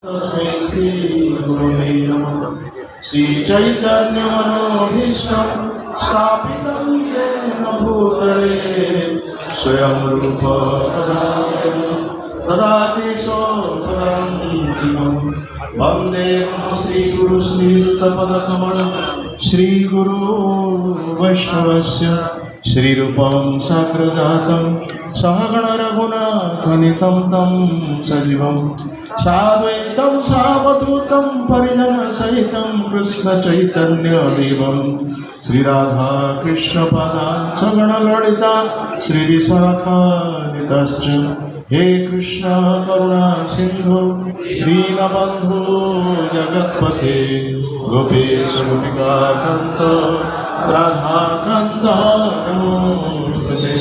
तस्मै श्रीगुरवे नमः। श्रीचैतन्यमनोभीष्टं स्थापितं येन भूतले स्वयं रूप ददाति स्वपदान्तिकं वन्दे श्रीगुरु श्रीयुतपदकमलं श्रीगुरु वैष्णवस्य श्रीरूपं साग्रजातं सहगण रघुनाथनितं तं सजीवं साद्वैतं सावधूतं परिजनसहितं कृष्णचैतन्यदेवं श्रीराधा कृष्णपदां सगणललिता श्रीविशाखान्वितश्च हे कृष्ण करुणा सिन्धु दीनबन्धु जगत्पते गोपेश गोपिकान्त राधाकान्त नमोस्तुते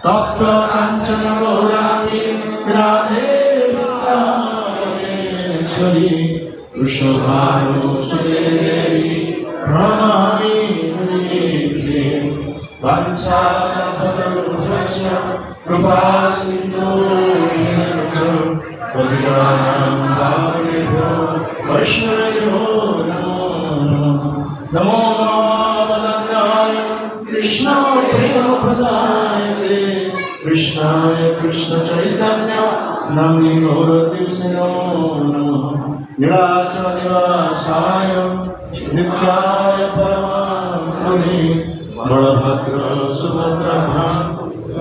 तप्त काञ्चन गौराङ्गी राधे वृन्दावनेश्वरी वृषभानुसुते देवी प्रणमामि हरिप्रिये वाञ्छाकल्पतरुभ्यश्च कृपासिन्धुभ्यश्च पतितानां पावनेभ्यो वैष्णवेभ्यो नमो नमः। नमो नमः कृष्णाय प्रेमप्रदायते कृष्णाय कृष्णचैतन्य नाम्नि गौरतीर्थे नमो नमः। नीलाचलनिवासाय नित्याय परमात्मने बलभद्र सुभद्राभ्यां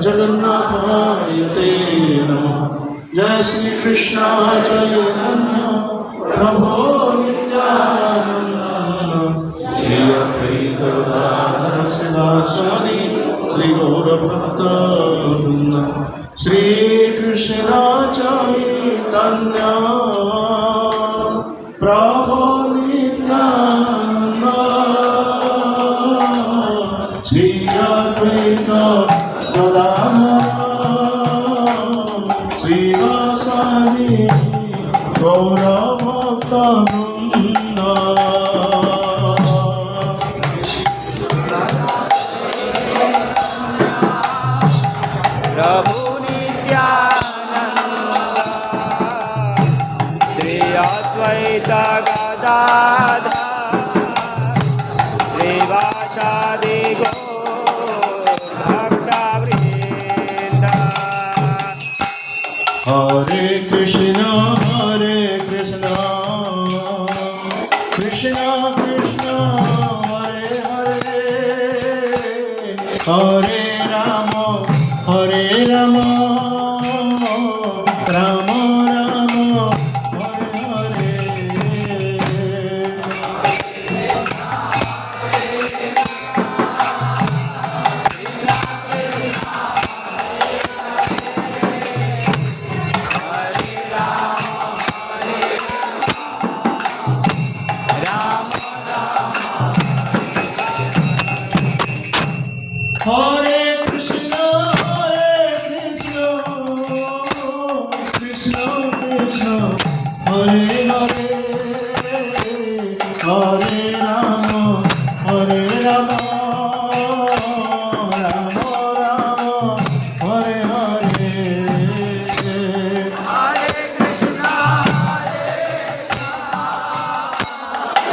जगन्नाथाय ते नमः। जय श्री कृष्ण चैतन्य प्रभो नित्यानंद श्री अद्वैत गदाधर शिवासादि श्री गौरभक्तवृंद श्री कृष्ण चैतन्य प्रभो नित्यानंद श्री अद्वैत गदाधर श्रीवासादि गौरभक्तवृंद। प्रभु नित्यानंद श्री अद्वैत गदाधर श्रीवासादि गौरभक्तवृंद। हरे कृष्ण कृष्ण कृष्ण हरे हरे हरे राम राम राम हरे हरे। हरे कृष्ण कृष्ण कृष्ण हरे हरे हरे राम राम राम हरे हरे।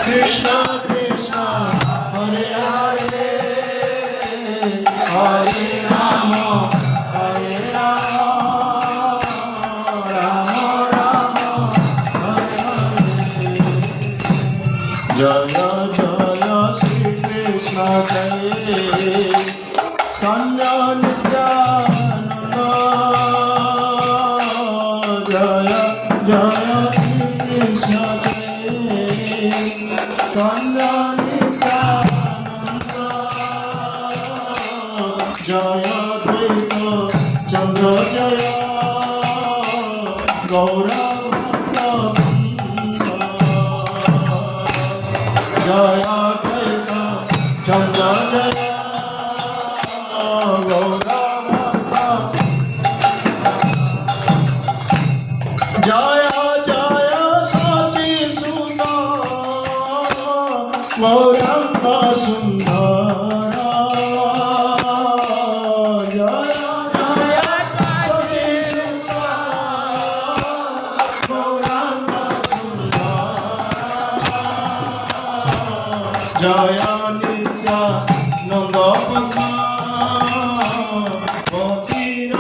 कृष्ण कृष्ण हरे हरे हरे राम राम राम हरे हरे। जय जय श्री कृष्ण चैतन्य नित्यानंद जय जय श्री कृष्ण चैतन्य नित्यानंद जय द्वैत चंद्र जय गौरभक्तवृंद जय द्वैत चंद्र जय गौरभक्तवृंद जय जय सची सुंदर गौरंग सुंदर जय जय सची सुंदर गौरंग জয় নিত্যানন্দ পতির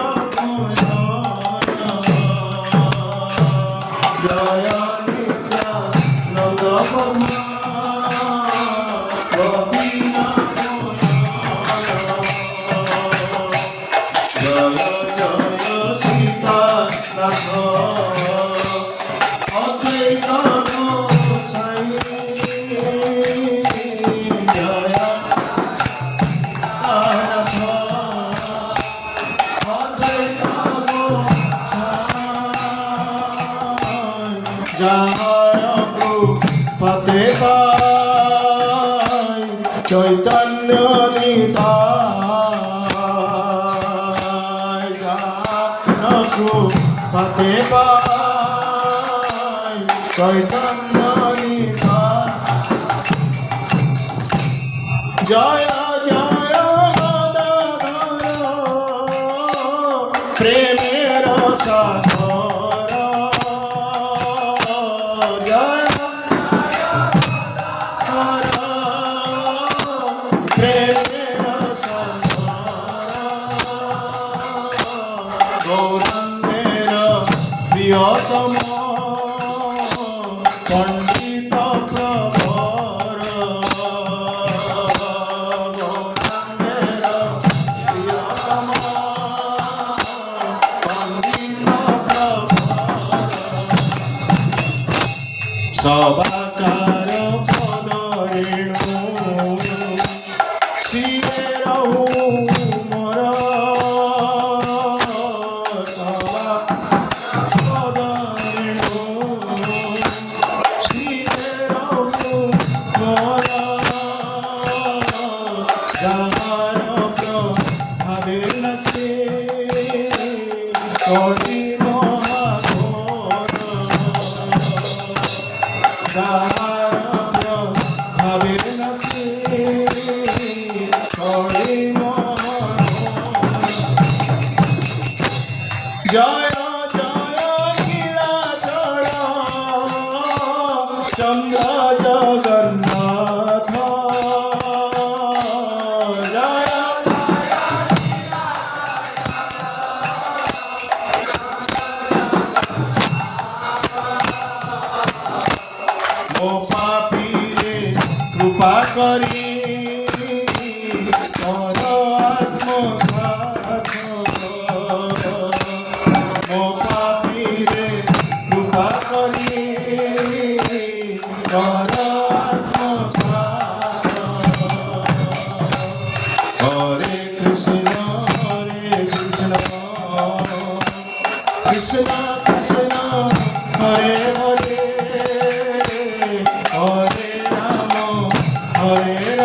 জয় নিত্যানন্দ জয় জয় সীতানাথ অদ্বৈত গোসাই জয় নাথ অদ্বৈত গোসাই যাহার পতে পাই চৈতন্য নিতাই যাহার পতে পাই চৈতন্য নিতাই জয় জয় গদাধর প্রেমের সাগর জয় প্রেমের সাগর গৌরাঙ্গের প্রিয়তম পণ্ডিত প্রভর গৌরাঙ্গের প্রিয়তম পণ্ডিত প্রভর সবাকার পদরেণু শিরে রহু মোর সবা পদরেণু শিরে রহু মোর যাহার প্রভাবে নাচে করি মহাঘোর যাহার প্রভাবে নাচে করি মহাঘোর জয় জয় নীলাচল চন্দ্র জগন্নাথ জয় ମୋ ପାପୀରେ କୃପା କରି ମୋର ଆତ୍ମଘାତ ମୋ ପାପୀରେ କୃପା କରି ମୋର ଆତ୍ମଘାତ ହରେ କୃଷ୍ଣ কৃষ্ণ কৃষ্ণ হরে হরে হরে রাম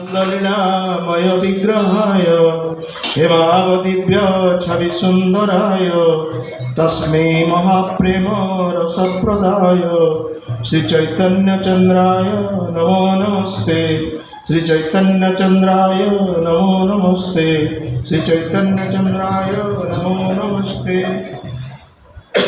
आनन्दलीलामय विग्रहाय हेमावदिव्य छवि सुन्दराय तस्मै महाप्रेम रसप्रदाय श्रीचैतन्यचन्द्राय नमो नमस्ते श्रीचैतन्यचन्द्राय नमो नमस्ते श्रीचैतन्यचन्द्राय नमो नमस्ते